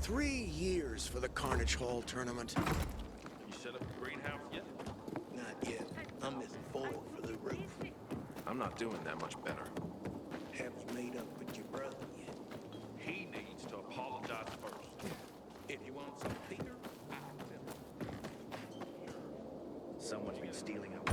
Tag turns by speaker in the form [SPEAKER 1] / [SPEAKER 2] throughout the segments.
[SPEAKER 1] 3 years for the Carnage Hall tournament.
[SPEAKER 2] You set up a greenhouse yet?
[SPEAKER 1] Not yet. I'm missing foil for the roof.
[SPEAKER 3] I'm not doing that much better.
[SPEAKER 1] Have you made up with your brother yet?
[SPEAKER 2] He needs to apologize first.
[SPEAKER 1] If you want some Peter, I can tell him.
[SPEAKER 4] Someone's been stealing our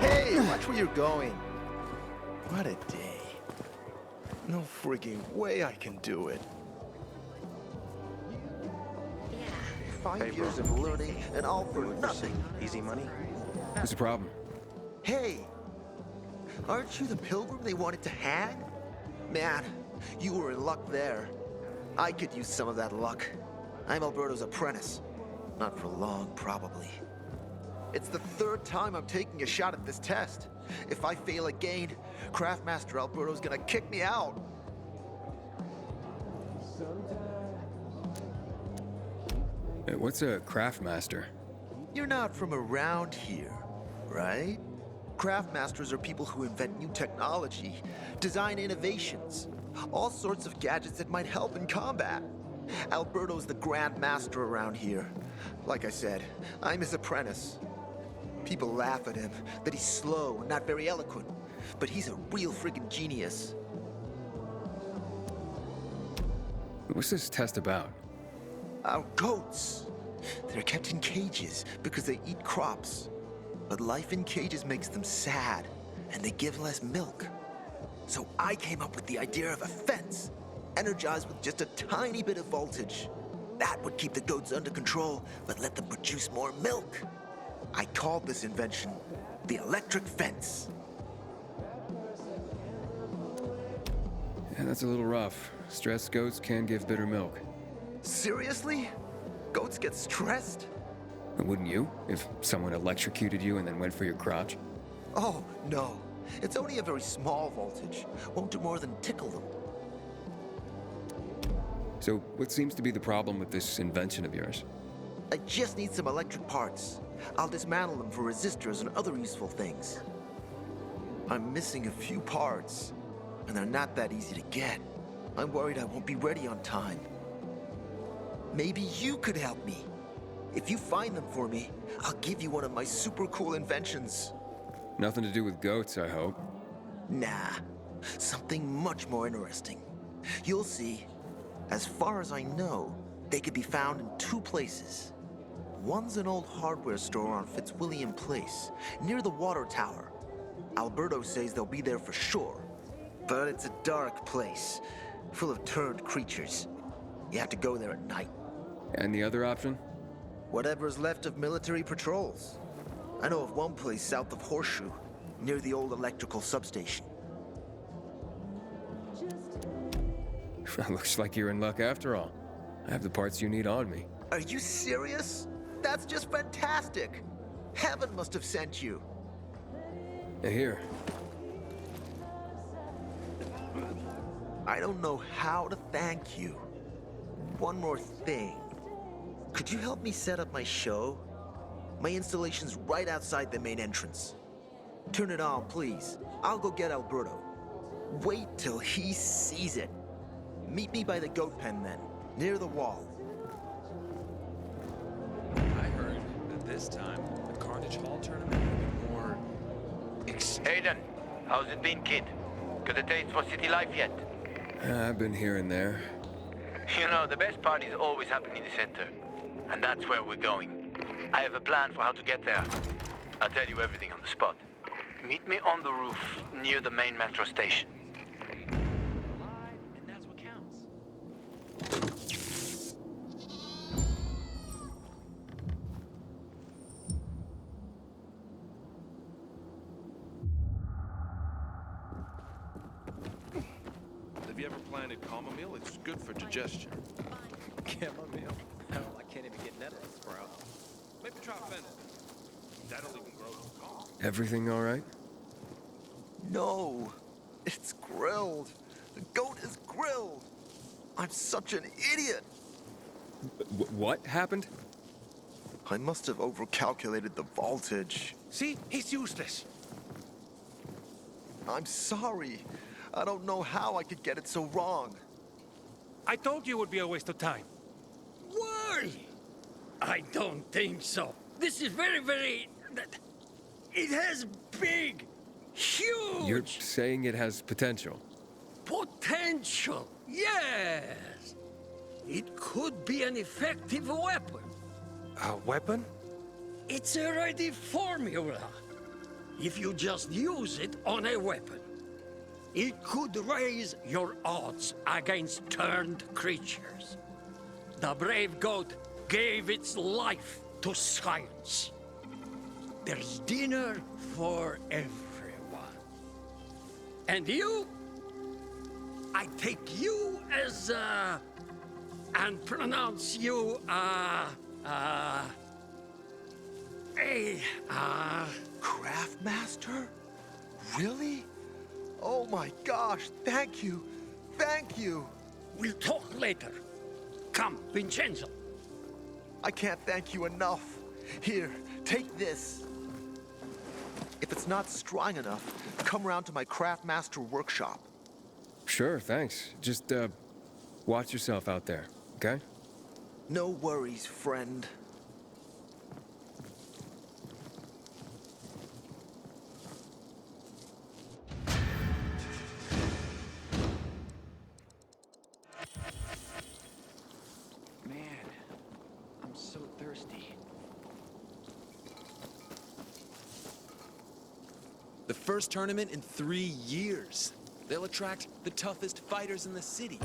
[SPEAKER 5] Hey, watch where you're going. What a day. No frigging way I can do it. 5 years of learning and all for nothing.
[SPEAKER 4] easy money.
[SPEAKER 6] What's the problem?
[SPEAKER 5] Hey, aren't you the pilgrim they wanted to hang? Man, you were in luck there. I could use some of that luck. I'm Alberto's apprentice. Not for long, probably. It's the 3rd time I'm taking a shot at this test. If I fail again, Craftmaster Alberto's gonna kick me out.
[SPEAKER 6] Hey, what's a craftmaster?
[SPEAKER 5] You're not from around here, right? Craftmasters are people who invent new technology, design innovations, all sorts of gadgets that might help in combat. Alberto's the Grand Master around here. Like I said, I'm his apprentice. People laugh at him, that he's slow and not very eloquent, but he's a real friggin' genius.
[SPEAKER 6] What's this test about?
[SPEAKER 5] Our goats. They're kept in cages because they eat crops. But life in cages makes them sad, and they give less milk. So I came up with the idea of a fence, energized with just a tiny bit of voltage. That would keep the goats under control, but let them produce more milk. I called this invention the electric fence.
[SPEAKER 6] Yeah, that's a little rough. Stressed goats can give bitter milk.
[SPEAKER 5] Seriously? Goats get stressed?
[SPEAKER 6] Wouldn't you, if someone electrocuted you and then went for your crotch?
[SPEAKER 5] Oh, no. It's only a very small voltage. Won't do more than tickle them.
[SPEAKER 6] So, what seems to be the problem with this invention of yours?
[SPEAKER 5] I just need some electric parts. I'll dismantle them for resistors and other useful things. I'm missing a few parts, and they're not that easy to get. I'm worried I won't be ready on time. Maybe you could help me. If you find them for me, I'll give you one of my super cool inventions.
[SPEAKER 6] Nothing to do with goats, I hope.
[SPEAKER 5] Nah, something much more interesting. You'll see. As far as I know, they could be found in 2 places. One's an old hardware store on Fitzwilliam Place, near the water tower. Alberto says they'll be there for sure. But it's a dark place, full of turned creatures. You have to go there at night.
[SPEAKER 6] And the other option?
[SPEAKER 5] Whatever's left of military patrols. I know of one place south of Horseshoe, near the old electrical substation.
[SPEAKER 6] Looks like you're in luck after all. I have the parts you need on me.
[SPEAKER 5] Are you serious? That's just fantastic! Heaven must have sent you.
[SPEAKER 6] Here.
[SPEAKER 5] I don't know how to thank you. One more thing. Could you help me set up my show? My installation's right outside the main entrance. Turn it on, please. I'll go get Alberto. Wait till he sees it. Meet me by the goat pen then, near the wall.
[SPEAKER 3] I heard that this time the Carnage Hall tournament will be more
[SPEAKER 7] Aiden, how's it been, kid? Got a taste for city life yet?
[SPEAKER 6] I've been here and there.
[SPEAKER 7] You know, the best parties always happen in the center. And that's where we're going. I have a plan for how to get there. I'll tell you everything on the spot. Meet me on the roof, near the main metro station.
[SPEAKER 4] And that's what counts. The
[SPEAKER 2] Have you ever planted chamomile? It's good for digestion.
[SPEAKER 4] Chamomile? Hell, I can't even get nettle to sprout.
[SPEAKER 2] Maybe try fennel. That'll even grow calm.
[SPEAKER 6] Everything all right?
[SPEAKER 5] No, it's grilled. The goat is grilled. I'm such an idiot.
[SPEAKER 6] What happened?
[SPEAKER 5] I must have overcalculated the voltage.
[SPEAKER 1] See? He's useless.
[SPEAKER 5] I'm sorry. I don't know how I could get it so wrong.
[SPEAKER 1] I told you it would be a waste of time.
[SPEAKER 8] Why? I don't think so. This is very... It has big, huge...
[SPEAKER 6] You're saying it has potential.
[SPEAKER 8] Potential, yes. It could be an effective weapon.
[SPEAKER 1] A weapon?
[SPEAKER 8] It's a ready formula. If you just use it on a weapon, it could raise your odds against turned creatures. The brave goat gave its life to science. There's dinner for everyone. And you? I take you as, and pronounce you,
[SPEAKER 5] Craftmaster? Really? Oh my gosh, thank you. Thank you.
[SPEAKER 8] We'll talk later. Come, Vincenzo.
[SPEAKER 5] I can't thank you enough. Here, take this. If it's not strong enough, come around to my Craftmaster workshop.
[SPEAKER 6] Sure, thanks. Just, watch yourself out there, okay?
[SPEAKER 5] No worries, friend.
[SPEAKER 4] Man, I'm so thirsty.
[SPEAKER 3] The first tournament in 3 years. They'll attract the toughest fighters in the city.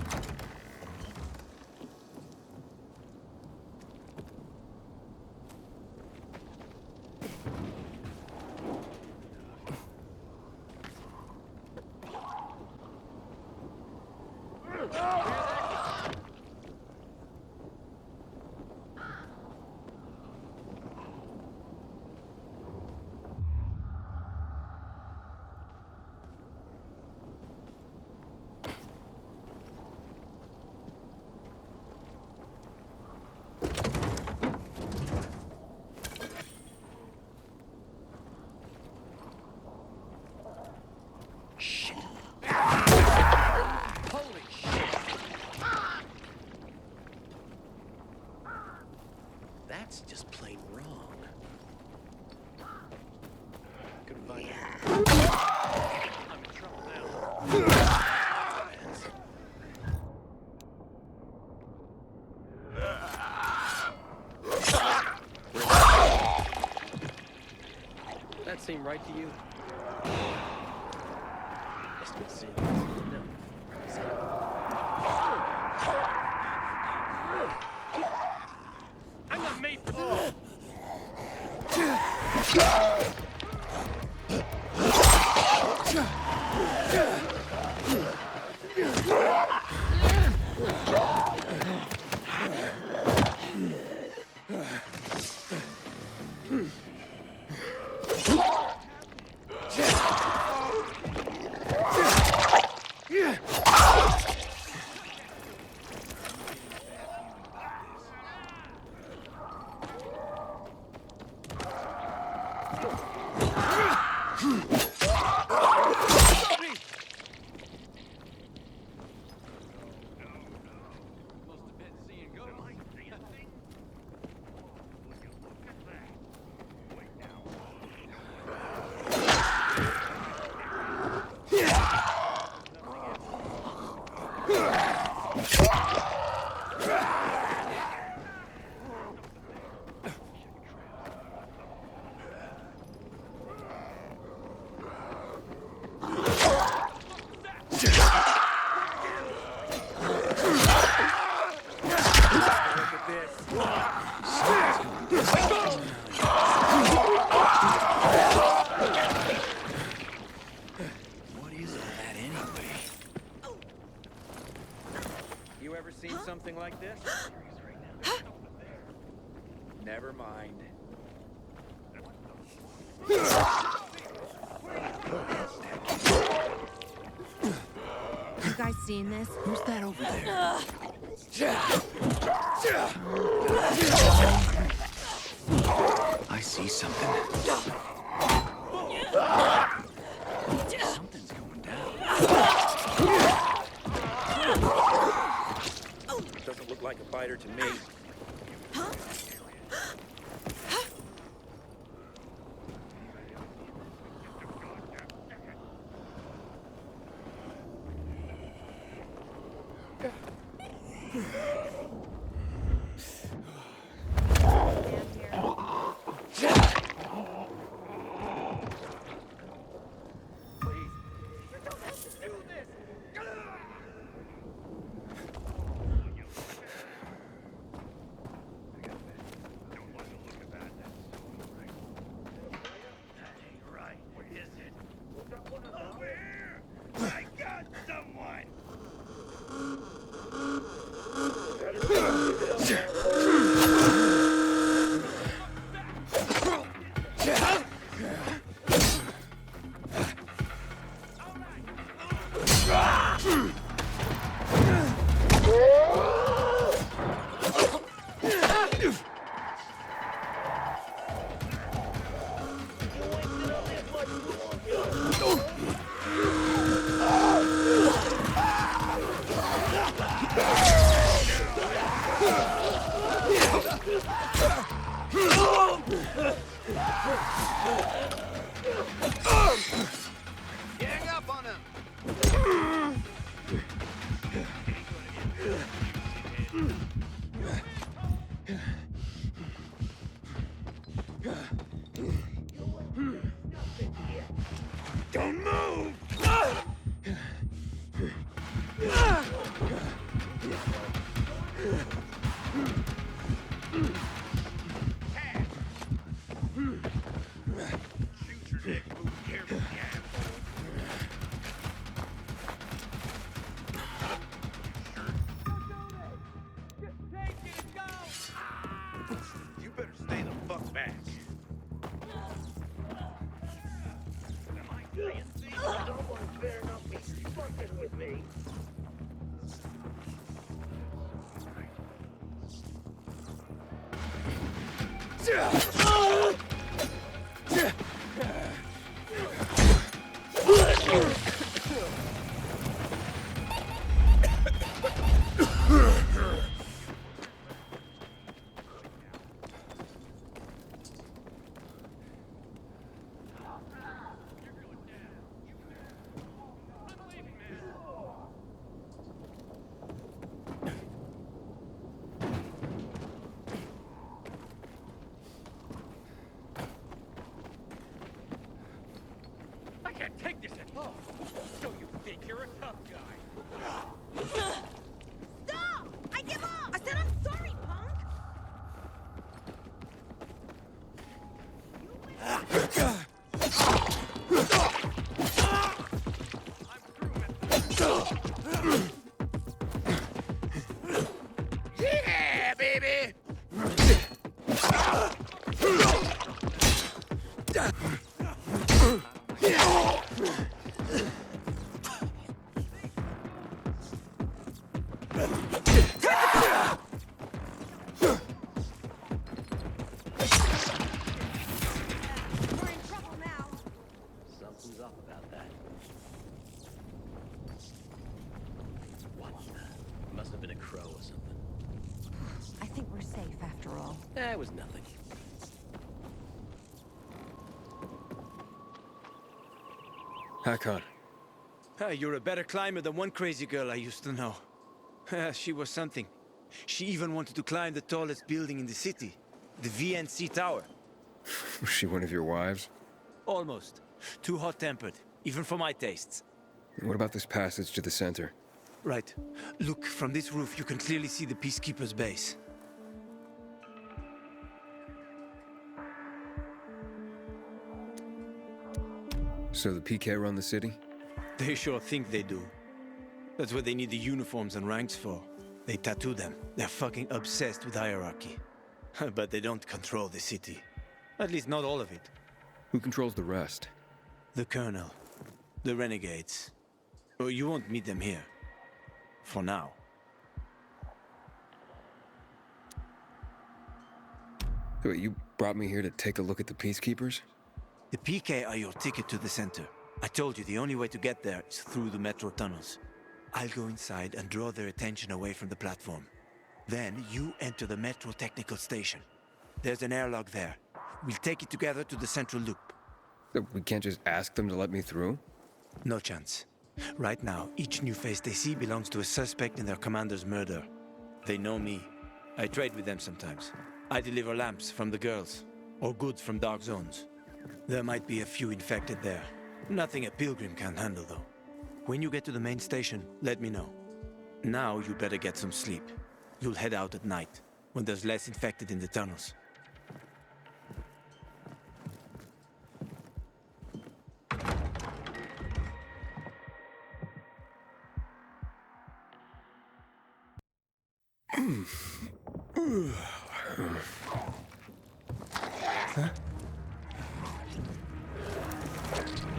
[SPEAKER 8] Holy shit!
[SPEAKER 4] That's just plain wrong. Goodbye. I'm in trouble now. That seem right to you? Must be sin. No.
[SPEAKER 1] I'm not made for this.
[SPEAKER 6] Yeah.
[SPEAKER 4] ever seen something like this? Never mind.
[SPEAKER 9] You guys seen this?
[SPEAKER 5] Who's that over there? I see something. Something's going down.
[SPEAKER 4] Doesn't look like a fighter to me.
[SPEAKER 2] Gang up on him!
[SPEAKER 8] Don't move!
[SPEAKER 2] You better stay the fuck back.
[SPEAKER 8] I can't take this anymore. So you think you're a tough guy?
[SPEAKER 9] Stop! I give up! I said I'm sorry, punk!
[SPEAKER 8] Yeah, baby!
[SPEAKER 9] We're in trouble now.
[SPEAKER 4] Something's up about that. What the? Must have been a crow or something.
[SPEAKER 9] I think we're safe after all.
[SPEAKER 4] It was nothing.
[SPEAKER 6] Hakon.
[SPEAKER 10] You're a better climber than one crazy girl I used to know. She was something. She even wanted to climb the tallest building in the city, the VNC Tower.
[SPEAKER 6] Was she one of your wives?
[SPEAKER 10] Almost. Too hot-tempered, even for my tastes.
[SPEAKER 6] What about this passage to the center?
[SPEAKER 10] Right. Look, from this roof you can clearly see the Peacekeeper's base.
[SPEAKER 6] So the PK run the city?
[SPEAKER 10] They sure think they do. That's what they need the uniforms and ranks for. They tattoo them. They're fucking obsessed with hierarchy. But they don't control the city. At least not all of it.
[SPEAKER 6] Who controls the rest?
[SPEAKER 10] The Colonel. The Renegades. Oh, you won't meet them here. For now.
[SPEAKER 6] Wait, you brought me here to take a look at the Peacekeepers?
[SPEAKER 10] The PK are your ticket to the center. I told you the only way to get there is through the metro tunnels. I'll go inside and draw their attention away from the platform. Then you enter the metro technical station. There's an airlock there. We'll take it together to the central loop.
[SPEAKER 6] We can't just ask them to let me through?
[SPEAKER 10] No chance. Right now, each new face they see belongs to a suspect in their commander's murder. They know me. I trade with them sometimes. I deliver lamps from the girls, or goods from dark zones. There might be a few infected there. Nothing a pilgrim can handle, though. When you get to the main station, let me know. Now you better get some sleep. You'll head out at night, when there's less infected in the tunnels.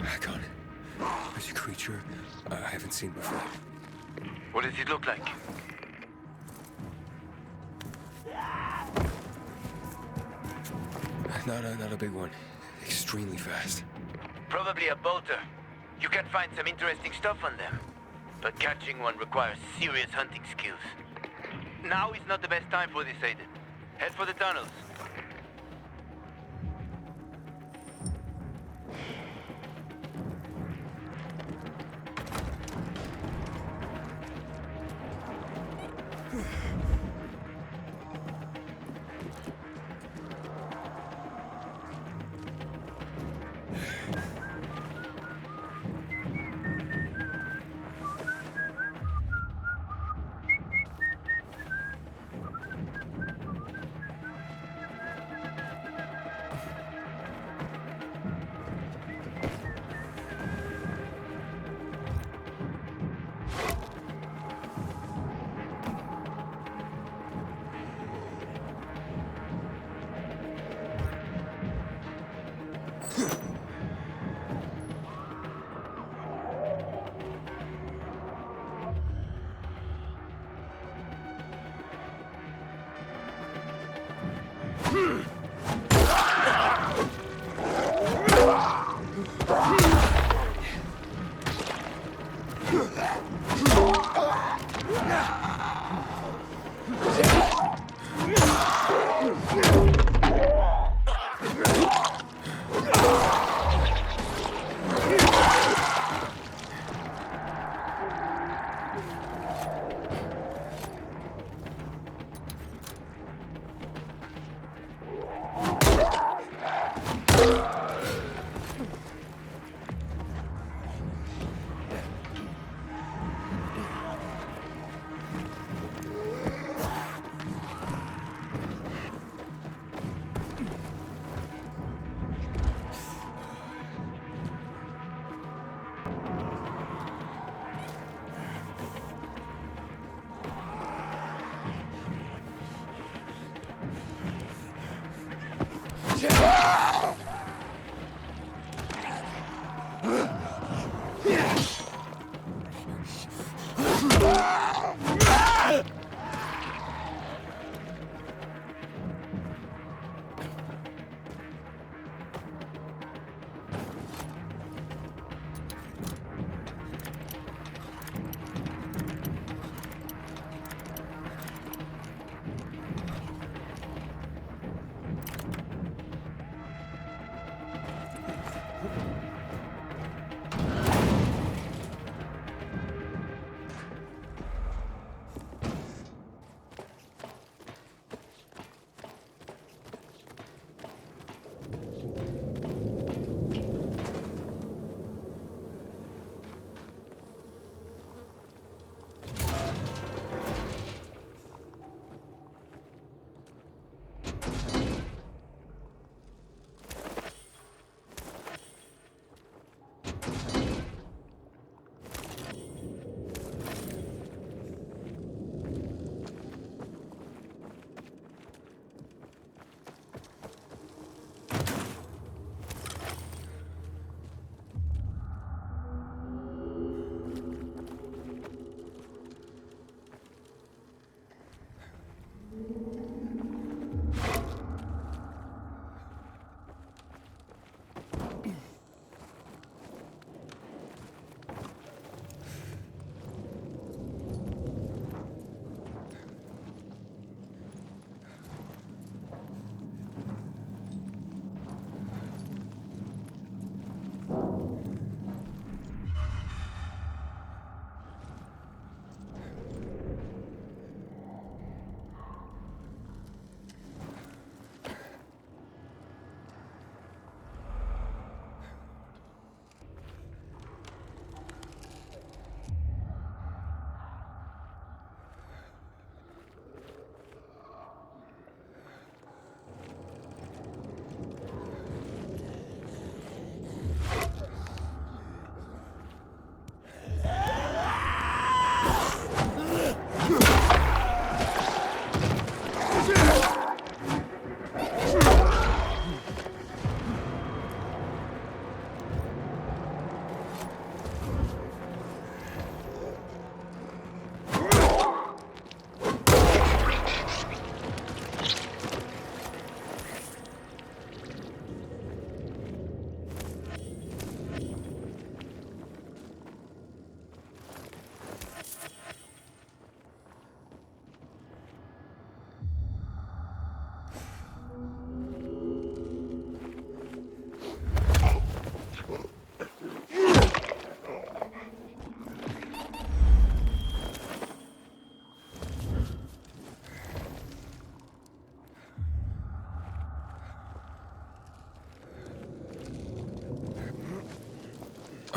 [SPEAKER 6] Hakon, there's a creature I haven't seen before.
[SPEAKER 7] What does it look like?
[SPEAKER 6] Not a big one. Extremely fast.
[SPEAKER 7] Probably a bolter. You can find some interesting stuff on them. But catching one requires serious hunting skills. Now is not the best time for this, Aiden. Head for the tunnels.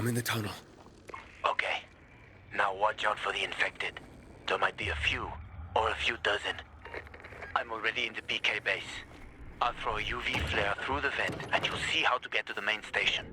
[SPEAKER 6] I'm in the tunnel.
[SPEAKER 7] Okay. Now watch out for the infected. There might be a few, or a few dozen. I'm already in the PK base. I'll throw a UV flare through the vent, and you'll see how to get to the main station.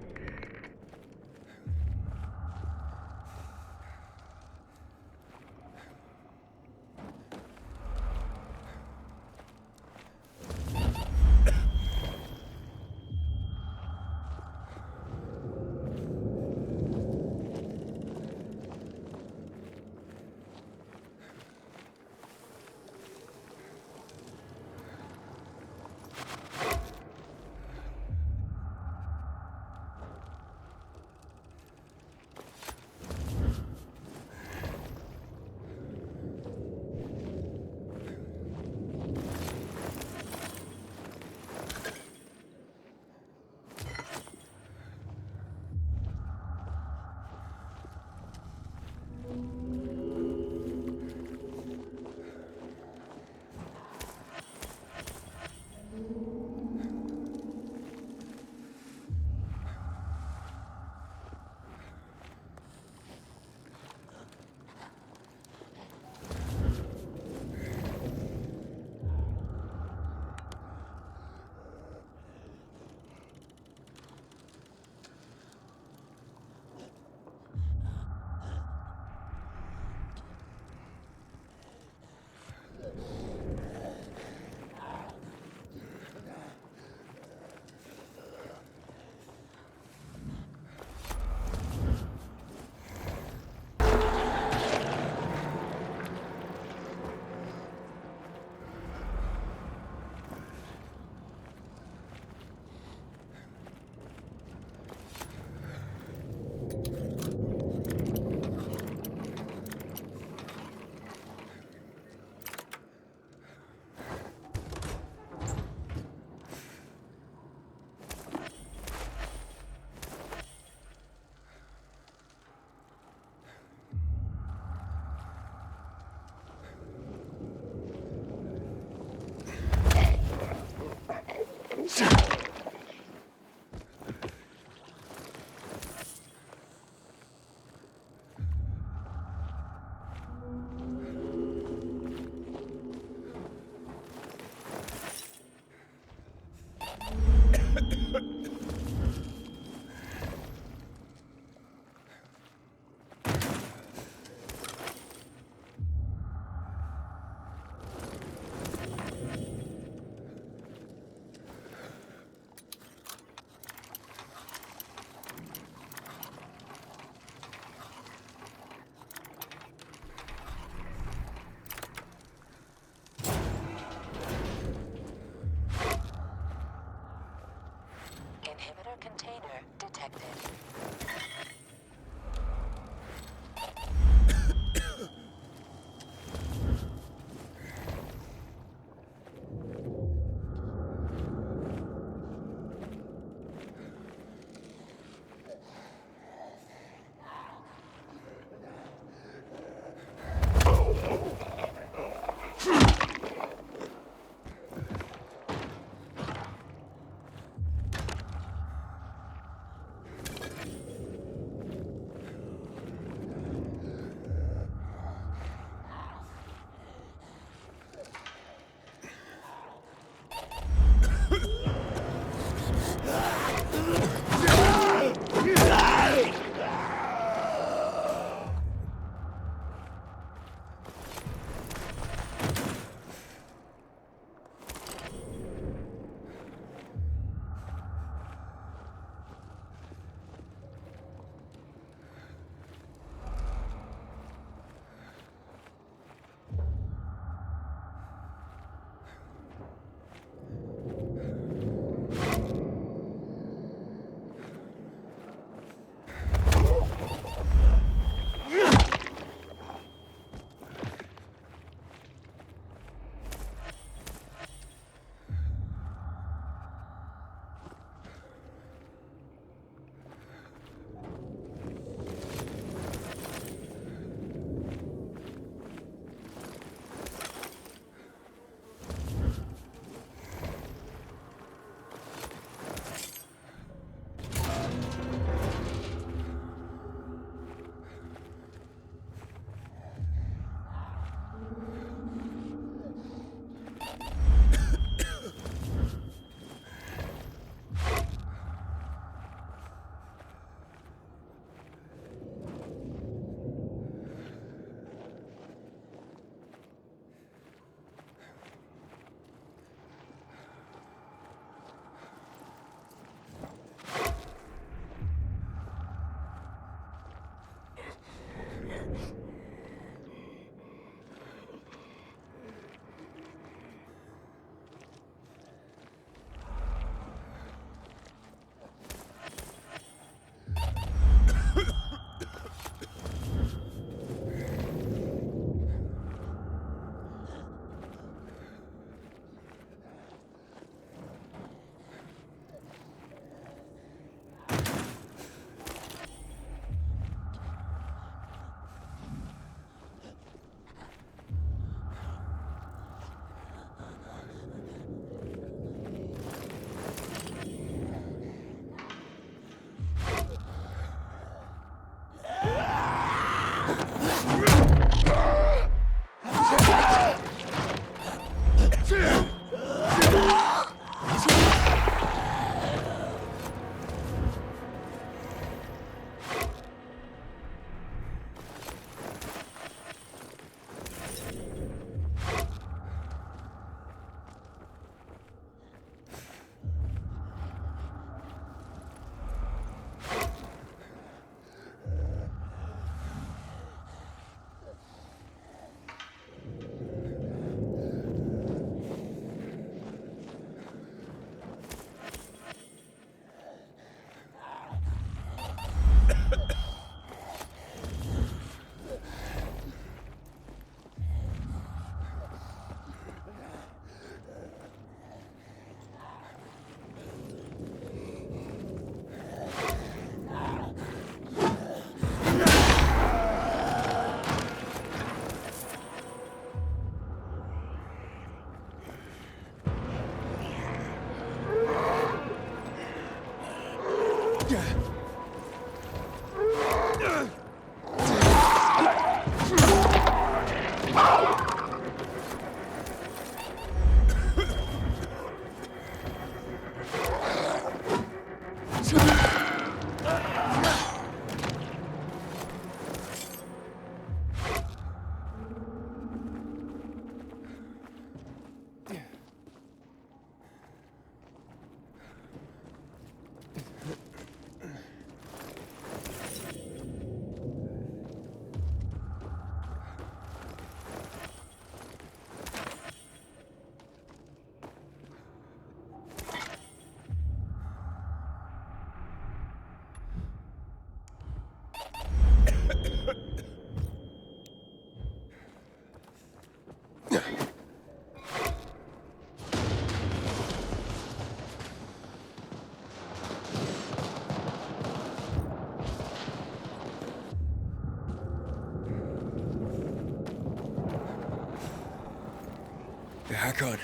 [SPEAKER 6] Hakon,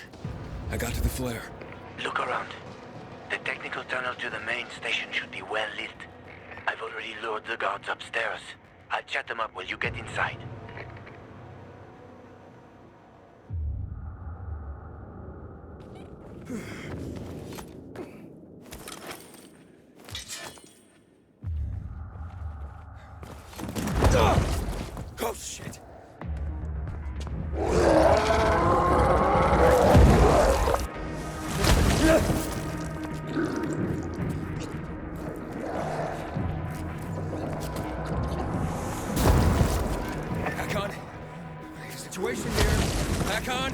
[SPEAKER 6] I got to the flare.
[SPEAKER 7] Look around. The technical tunnel to the main station should be well lit. I've already lured the guards upstairs. I'll chat them up while you get inside.
[SPEAKER 6] Oh, shit! Hakon, situation here. Hakon.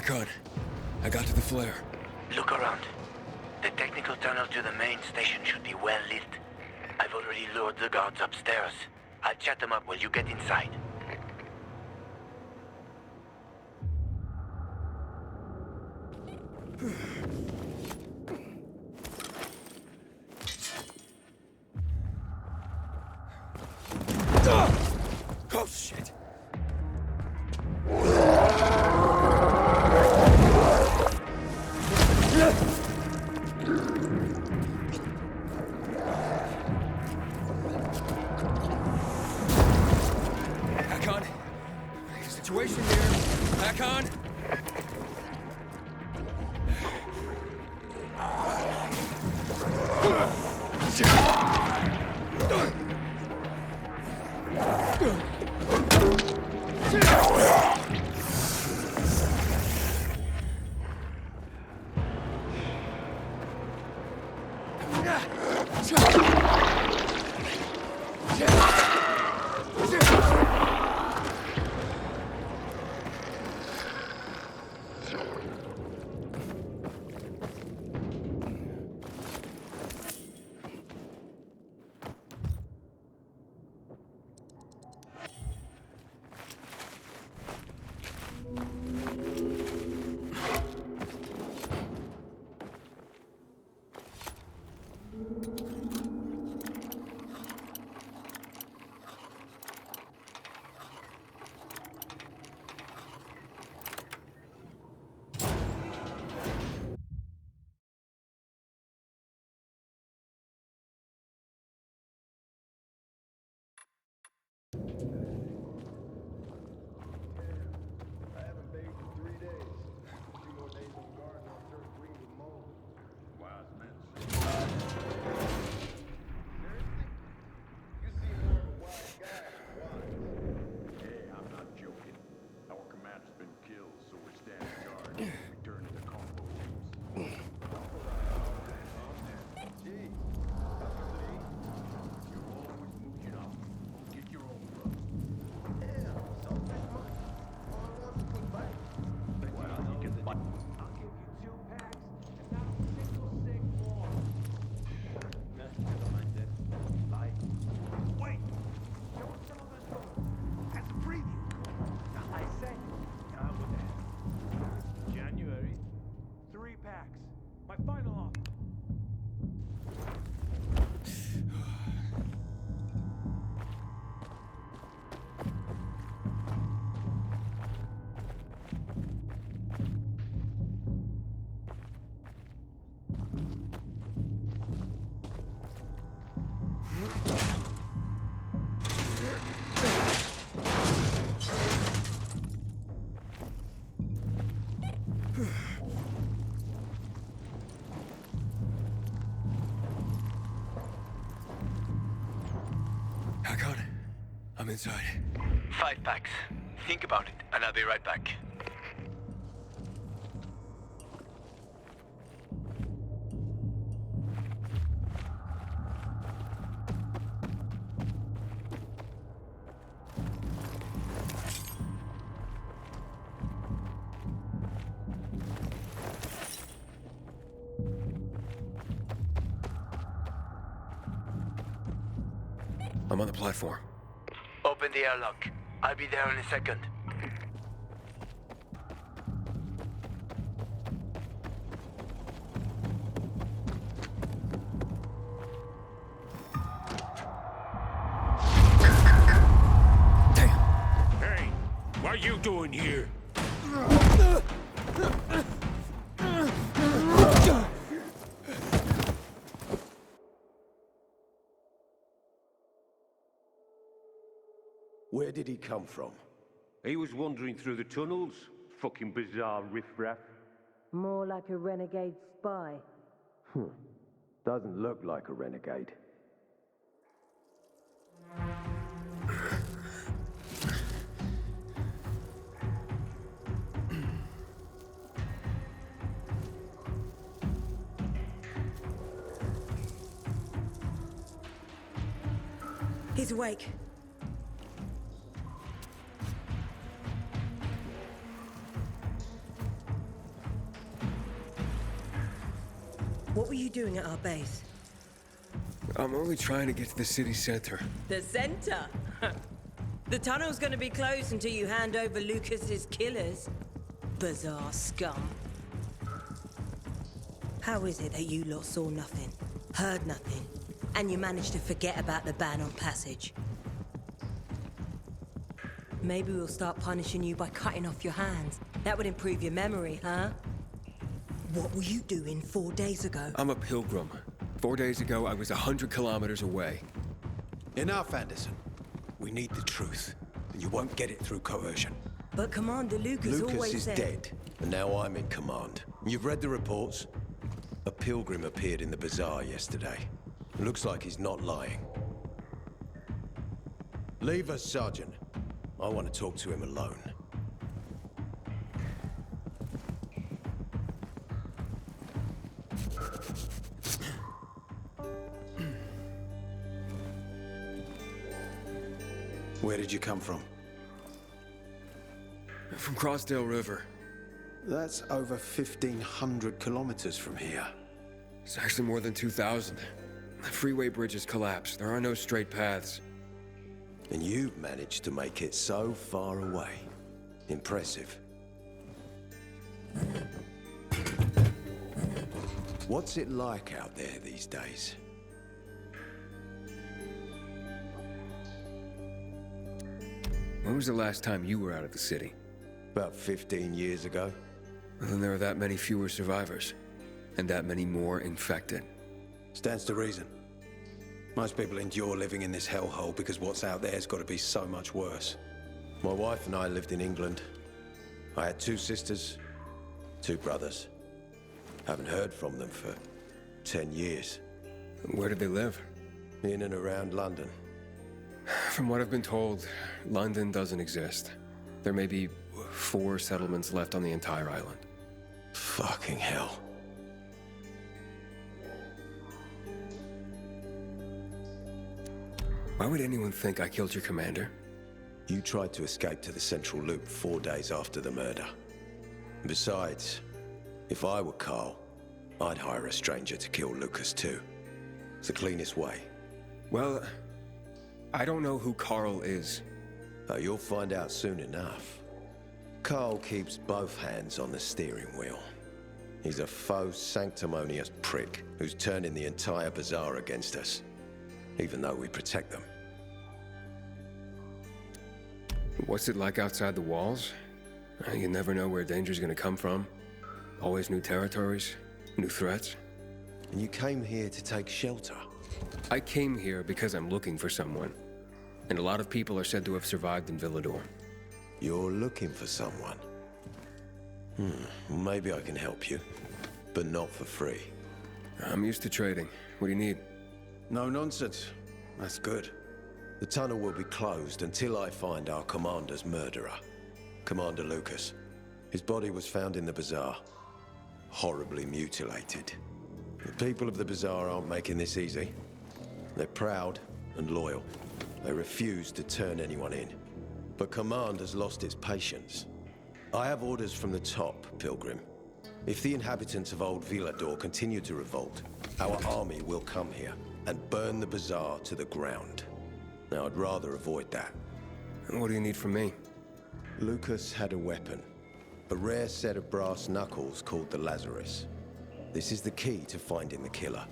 [SPEAKER 6] Hakon, I got to the flare.
[SPEAKER 7] Look around. The technical tunnel to the main station should be well lit. I've already lured the guards upstairs. I'll chat them up while you get inside.
[SPEAKER 6] Oh, shit! Hakon? Situation here. Hakon? Hakon, I'm inside.
[SPEAKER 7] 5 packs. Think about it, and I'll be right back.
[SPEAKER 6] I'm on the platform.
[SPEAKER 7] Open the airlock. I'll be there in a second.
[SPEAKER 8] Hey, what are you doing here?
[SPEAKER 11] Where did he come from?
[SPEAKER 12] He was wandering through the tunnels. Fucking bizarre riffraff.
[SPEAKER 9] More like a renegade spy.
[SPEAKER 11] Doesn't look like a renegade.
[SPEAKER 9] He's awake. What were you doing at our base?
[SPEAKER 6] I'm only trying to get to the city center.
[SPEAKER 9] The center? The tunnel's gonna be closed until you hand over Lucas's killers. Bizarre scum. How is it that you lot saw nothing, heard nothing, and you managed to forget about the ban on passage? Maybe we'll start punishing you by cutting off your hands. That would improve your memory, huh? What were you doing 4 days ago?
[SPEAKER 6] I'm a pilgrim. 4 days ago, I was 100 kilometers away.
[SPEAKER 13] Enough, Anderson. We need the truth, and you won't get it through coercion.
[SPEAKER 9] But Commander Lucas always
[SPEAKER 11] Lucas is
[SPEAKER 9] said...
[SPEAKER 11] dead, and now I'm in command. You've read the reports? A pilgrim appeared in the bazaar yesterday. Looks like he's not lying. Leave us, Sergeant. I want to talk to him alone.
[SPEAKER 13] Where did you come from?
[SPEAKER 6] From Crossdale River.
[SPEAKER 13] That's over 1,500 kilometers from here.
[SPEAKER 6] It's actually more than 2,000. The freeway bridges collapsed. There are no straight paths.
[SPEAKER 11] And you've managed to make it so far away. Impressive. What's it like out there these days?
[SPEAKER 6] When was the last time you were out of the city?
[SPEAKER 11] About 15 years ago.
[SPEAKER 6] Well, then there are that many fewer survivors. And that many more infected.
[SPEAKER 13] Stands to reason. Most people endure living in this hellhole because what's out there's got to be so much worse.
[SPEAKER 11] My wife and I lived in England. I had 2 sisters, 2 brothers. Haven't heard from them for 10 years.
[SPEAKER 6] Where did they live?
[SPEAKER 11] In and around London.
[SPEAKER 6] From what I've been told, London doesn't exist. There may be 4 settlements left on the entire island.
[SPEAKER 11] Fucking hell.
[SPEAKER 6] Why would anyone think I killed your commander?
[SPEAKER 11] You tried to escape to the Central Loop 4 days after the murder. Besides, if I were Carl, I'd hire a stranger to kill Lucas too. It's the cleanest way.
[SPEAKER 6] Well, I don't know who Carl is.
[SPEAKER 11] You'll find out soon enough. Carl keeps both hands on the steering wheel. He's a faux sanctimonious prick who's turning the entire bazaar against us, even though we protect them.
[SPEAKER 6] What's it like outside the walls? You never know where danger's gonna come from. Always new territories, new threats.
[SPEAKER 11] And you came here to take shelter?
[SPEAKER 6] I came here because I'm looking for someone. And a lot of people are said to have survived in Villador.
[SPEAKER 11] You're looking for someone? Maybe I can help you, but not for free.
[SPEAKER 6] I'm used to trading. What do you need?
[SPEAKER 13] No nonsense. That's good.
[SPEAKER 11] The tunnel will be closed until I find our commander's murderer, Commander Lucas. His body was found in the bazaar, horribly mutilated. The people of the bazaar aren't making this easy. They're proud and loyal. They refuse to turn anyone in. But command has lost its patience. I have orders from the top, Pilgrim. If the inhabitants of Old Villador continue to revolt, our army will come here and burn the bazaar to the ground. Now, I'd rather avoid that.
[SPEAKER 6] And what do you need from me?
[SPEAKER 11] Lucas had a weapon. A rare set of brass knuckles called the Lazarus. This is the key to finding the killer.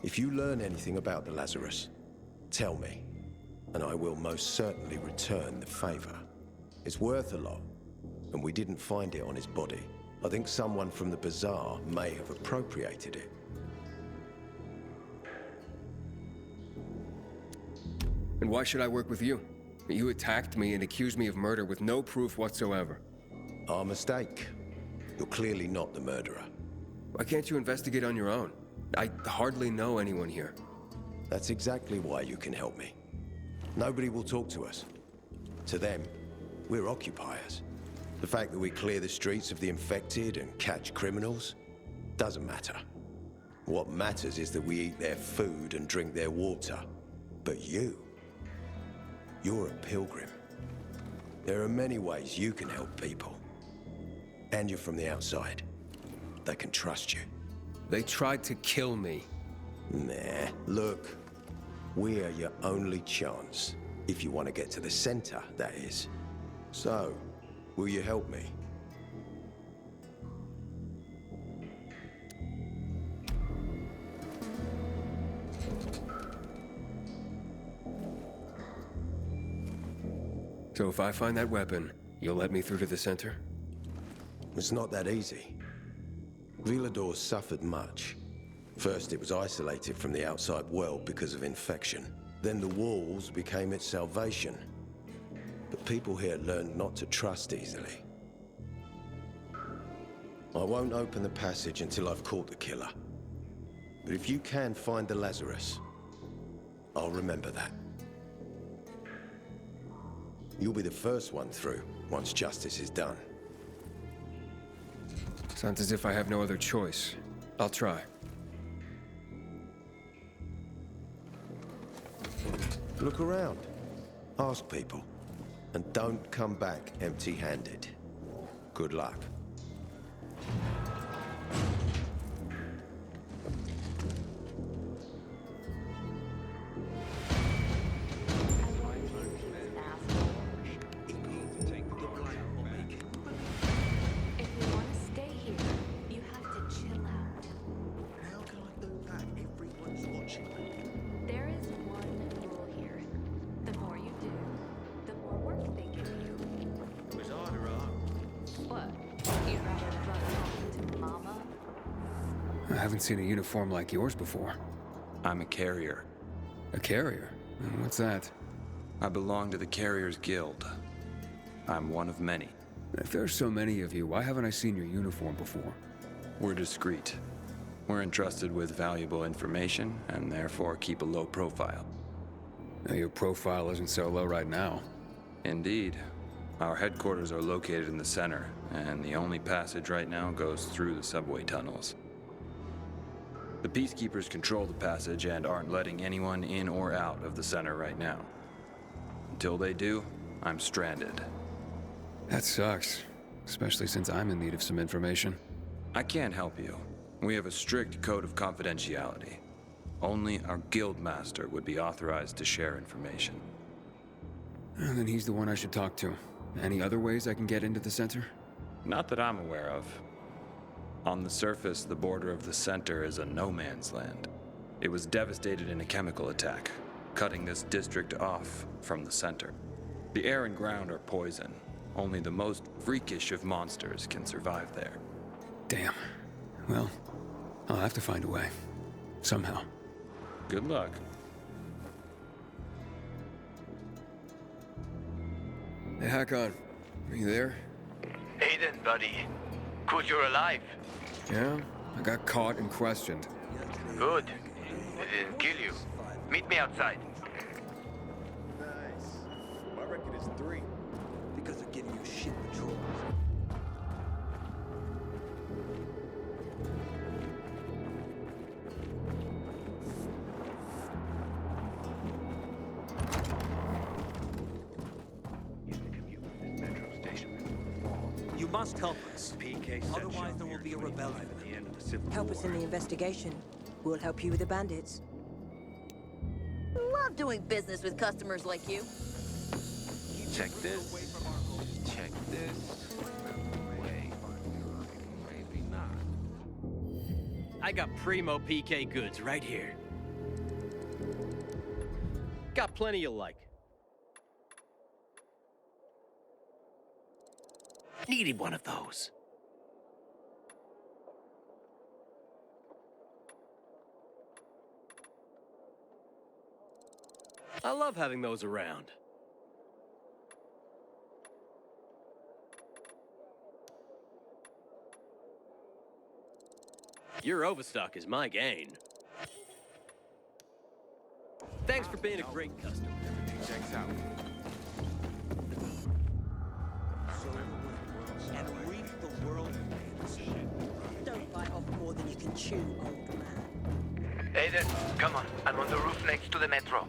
[SPEAKER 11] If you learn anything about the Lazarus, tell me, and I will most certainly return the favor. It's worth a lot, and we didn't find it on his body. I think someone from the bazaar may have appropriated it.
[SPEAKER 6] And why should I work with you? You attacked me and accused me of murder with no proof whatsoever.
[SPEAKER 11] Our mistake. You're clearly not the murderer.
[SPEAKER 6] Why can't you investigate on your own? I hardly know anyone here.
[SPEAKER 11] That's exactly why you can help me. Nobody will talk to us. To them, we're occupiers. The fact that we clear the streets of the infected and catch criminals doesn't matter. What matters is that we eat their food and drink their water. But you're a pilgrim. There are many ways you can help people. And you're from the outside. They can trust you.
[SPEAKER 6] They tried to kill me.
[SPEAKER 11] Nah, look. We're your only chance. If you want to get to the center, that is. So, will you help me?
[SPEAKER 6] So if I find that weapon, you'll let me through to the center?
[SPEAKER 11] It's not that easy. Villador's suffered much. First, it was isolated from the outside world because of infection. Then the walls became its salvation. But people here learned not to trust easily. I won't open the passage until I've caught the killer. But if you can find the Lazarus, I'll remember that. You'll be the first one through, once justice is done.
[SPEAKER 6] Sounds as if I have no other choice. I'll try.
[SPEAKER 11] Look around. Ask people. And don't come back empty-handed. Good luck.
[SPEAKER 14] If you want to stay here, you have to chill out.
[SPEAKER 5] How can I do that? Everyone's watching.
[SPEAKER 14] There is one rule here. The more you do, the more work they give you.
[SPEAKER 4] Was harder on.
[SPEAKER 14] What? You'd rather run off to mama?
[SPEAKER 6] I haven't seen a uniform like yours before.
[SPEAKER 15] I'm a carrier.
[SPEAKER 6] A carrier? What's that?
[SPEAKER 15] I belong to the Carriers Guild. I'm one of many.
[SPEAKER 6] If there's so many of you, why haven't I seen your uniform before?
[SPEAKER 15] We're discreet. We're entrusted with valuable information, and therefore keep a low profile.
[SPEAKER 6] Now, your profile isn't so low right now.
[SPEAKER 15] Indeed. Our headquarters are located in the center, and the only passage right now goes through the subway tunnels. The Peacekeepers control the passage and aren't letting anyone in or out of the center right now. Until they do, I'm stranded.
[SPEAKER 6] That sucks, especially since I'm in need of some information.
[SPEAKER 15] I can't help you. We have a strict code of confidentiality. Only our guild master would be authorized to share information.
[SPEAKER 6] Then he's the one I should talk to. Any other ways I can get into the center?
[SPEAKER 15] Not that I'm aware of. On the surface, the border of the center is a no-man's land. It was devastated in a chemical attack, cutting this district off from the center. The air and ground are poison. Only the most freakish of monsters can survive there.
[SPEAKER 6] Damn. Well, I'll have to find a way. Somehow.
[SPEAKER 15] Good luck.
[SPEAKER 6] Hey, Hakon. Are you there?
[SPEAKER 7] Aiden, buddy. Good you're alive.
[SPEAKER 6] Yeah? I got caught and questioned.
[SPEAKER 7] Good. They didn't kill you. Meet me outside.
[SPEAKER 4] Nice. My record is 3. Because of giving you shit patrols.
[SPEAKER 8] You must help us.
[SPEAKER 4] PK
[SPEAKER 8] Otherwise, there will be a rebellion.
[SPEAKER 4] At the end of the Civil
[SPEAKER 9] Help
[SPEAKER 4] War.
[SPEAKER 9] us in the investigation. We'll help you with the bandits.
[SPEAKER 16] Love doing business with customers like you.
[SPEAKER 5] Check this. Check this. Wait. Maybe not.
[SPEAKER 8] I got primo PK goods right here. Got plenty you like. Needed one of those. I love having those around. Your overstock is my gain. Thanks for being a great customer.
[SPEAKER 5] Checks out.
[SPEAKER 8] And reap the world.
[SPEAKER 9] Don't bite off more than you can chew, old man.
[SPEAKER 7] Aiden, come on. I'm on the roof next to the metro.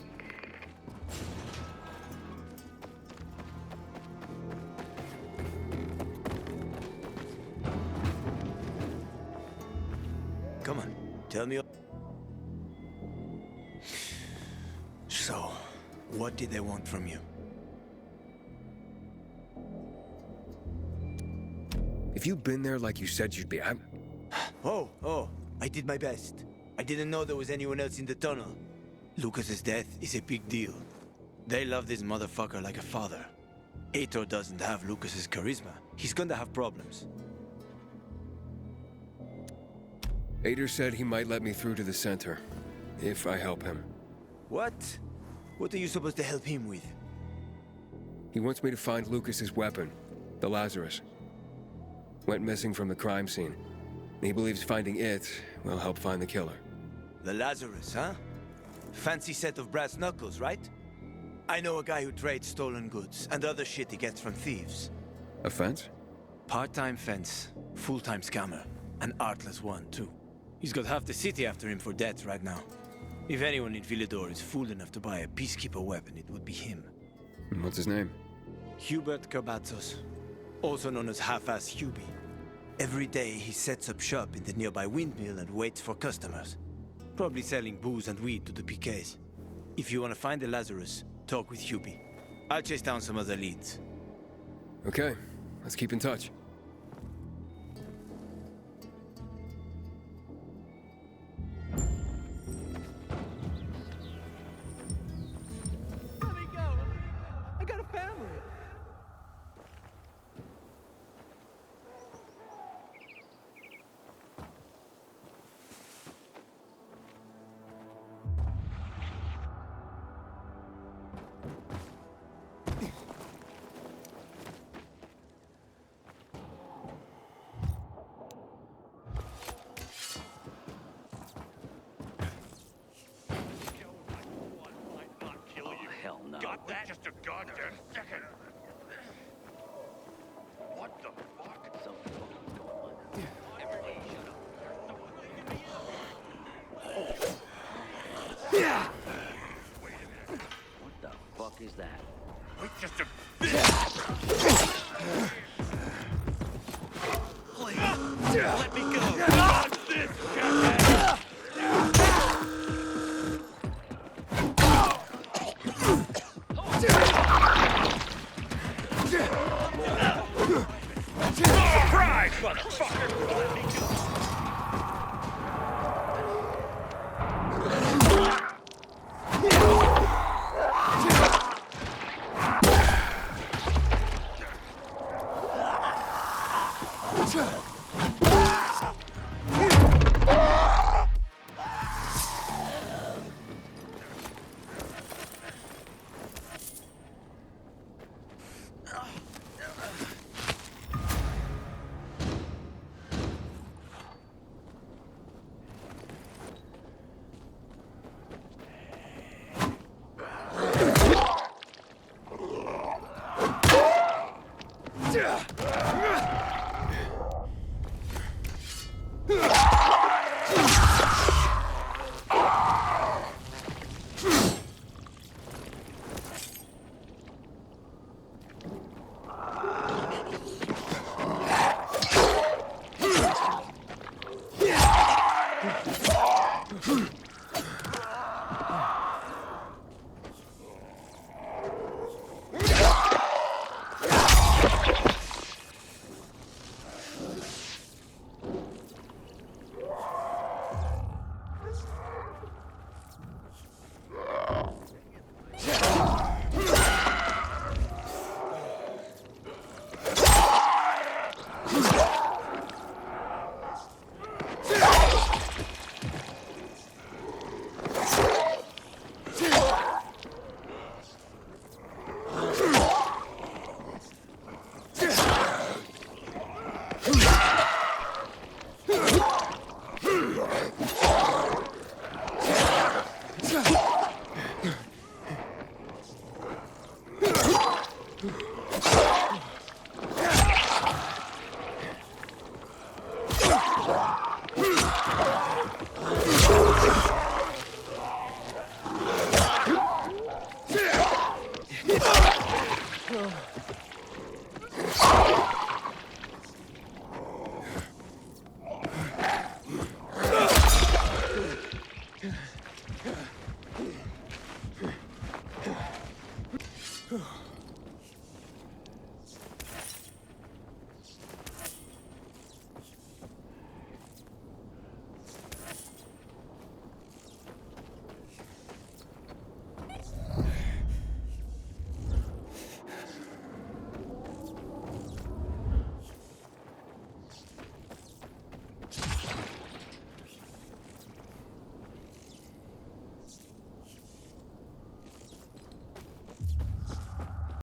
[SPEAKER 10] Come on. Tell me. So, what did they want from you?
[SPEAKER 6] If you'd been there like you said you'd be,
[SPEAKER 10] Oh, I did my best. I didn't know there was anyone else in the tunnel. Lucas's death is a big deal. They love this motherfucker like a father. Aitor doesn't have Lucas's charisma. He's gonna have problems.
[SPEAKER 6] Aitor said he might let me through to the center, if I help him.
[SPEAKER 10] What? What are you supposed to help him with?
[SPEAKER 6] He wants me to find Lucas's weapon, the Lazarus. Went missing from the crime scene. He believes finding it will help find the killer.
[SPEAKER 10] The Lazarus, huh? Fancy set of brass knuckles, right? I know a guy who trades stolen goods and other shit he gets from thieves.
[SPEAKER 6] A fence?
[SPEAKER 10] Part-time fence, full-time scammer. An artless one, too. He's got half the city after him for debt right now. If anyone in Villador is fool enough to buy a Peacekeeper weapon, it would be him.
[SPEAKER 6] And what's his name?
[SPEAKER 10] Hubert Kerbatzos, also known as Half-Ass Hubie. Every day he sets up shop in the nearby windmill and waits for customers. Probably selling booze and weed to the PKs. If you want to find the Lazarus, talk with Hubie. I'll chase down some other leads.
[SPEAKER 6] Okay, let's keep in touch.
[SPEAKER 8] Let me go. I got a family.
[SPEAKER 1] Got that? Just a goddamn second. What the fuck? Something fucking going on. Everybody shut up. Yeah. Wait a minute. What the fuck is that? Wait just a Please. Let me go. Dodge this, jackass.
[SPEAKER 8] Surprise, motherfucker!